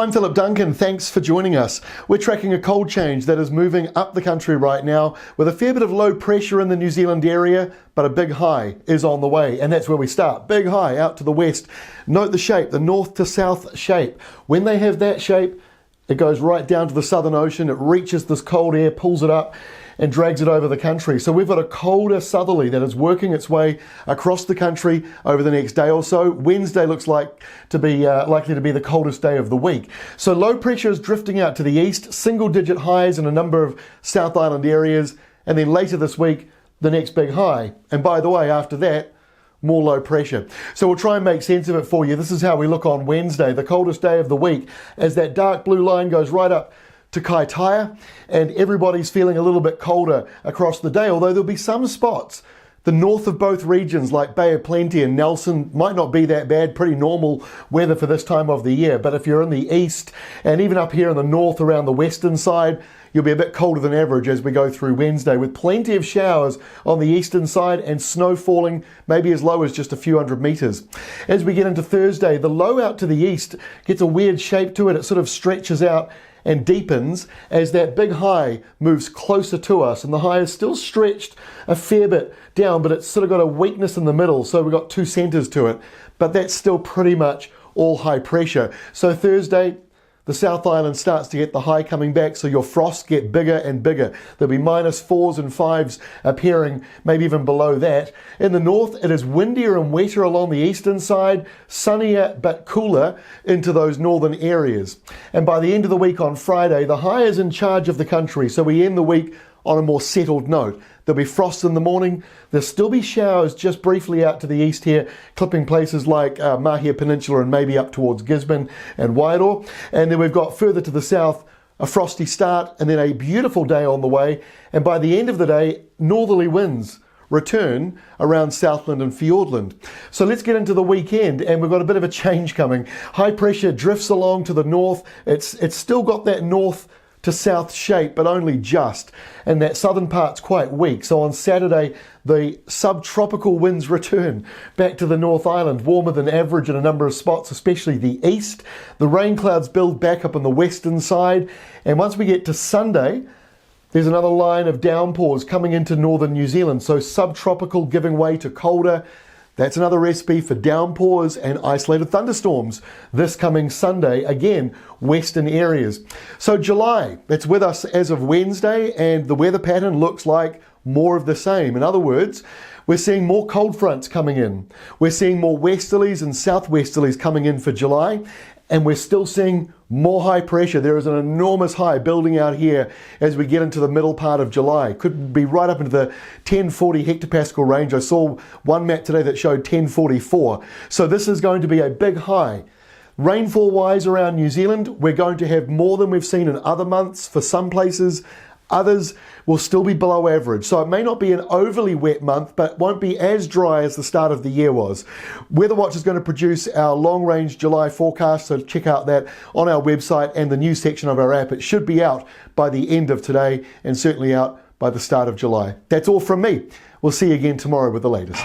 I'm Philip Duncan. Thanks for joining us. We're tracking a cold change that is moving up the country right now with a fair bit of low pressure in the New Zealand area, but a big high is on the way, and that's where we start. Big high out to the west. Note the shape, the north to south shape. When they have that shape, it goes right down to the Southern Ocean. It reaches this cold air, pulls it up, and drags it over the country. So we've got a colder southerly that is working its way across the country over the next day or so. Wednesday looks like to be likely to be the coldest day of the week. So low pressure is drifting out to the east, single-digit highs in a number of South Island areas, and then later this week, the next big high. And by the way, after that, more low pressure. So we'll try and make sense of it for you. This is how we look on Wednesday, the coldest day of the week, as that dark blue line goes right up to Kaitaia, and everybody's feeling a little bit colder across the day, although there'll be some spots. The north of both regions, like Bay of Plenty and Nelson, might not be that bad, pretty normal weather for this time of the year. But if you're in the east, and even up here in the north around the western side, you'll be a bit colder than average as we go through Wednesday, with plenty of showers on the eastern side and snow falling maybe as low as just a few hundred metres. As we get into Thursday, the low out to the east gets a weird shape to it. It sort of stretches out and deepens as that big high moves closer to us, and the high is still stretched a fair bit down, but it's sort of got a weakness in the middle, so we've got two centres to it, but that's still pretty much all high pressure. So Thursday, the South Island starts to get the high coming back, so your frosts get bigger and bigger. There'll be -4s and 5s appearing, maybe even below that. In the north, it is windier and wetter along the eastern side, sunnier but cooler into those northern areas. And by the end of the week on Friday, the high is in charge of the country, so we end the week on a more settled note. There'll be frost in the morning. There'll still be showers just briefly out to the east here, clipping places like Mahia Peninsula and maybe up towards Gisborne and Wairoa. And then we've got further to the south, a frosty start and then a beautiful day on the way. And by the end of the day, northerly winds return around Southland and Fiordland. So let's get into the weekend, and we've got a bit of a change coming. High pressure drifts along to the north. It's still got that north to south shape, but only just, and that southern part's quite weak. So on Saturday, the subtropical winds return back to the North Island, warmer than average in a number of spots, especially the east. The rain clouds build back up on the western side, and once we get to Sunday, there's another line of downpours coming into northern New Zealand, so subtropical giving way to colder. That's another recipe for downpours and isolated thunderstorms this coming Sunday, again, western areas. So July, it's with us as of Wednesday, and the weather pattern looks like more of the same. In other words, we're seeing more cold fronts coming in. We're seeing more westerlies and southwesterlies coming in for July, and we're still seeing more high pressure. There is an enormous high building out here as we get into the middle part of July. Could be right up into the 1040 hectopascal range. I saw one map today that showed 1044. So this is going to be a big high. Rainfall wise around New Zealand, we're going to have more than we've seen in other months for some places. Others will still be below average. So it may not be an overly wet month, but won't be as dry as the start of the year was. Weather Watch is going to produce our long-range July forecast, so check out that on our website and the news section of our app. It should be out by the end of today and certainly out by the start of July. That's all from me. We'll see you again tomorrow with the latest.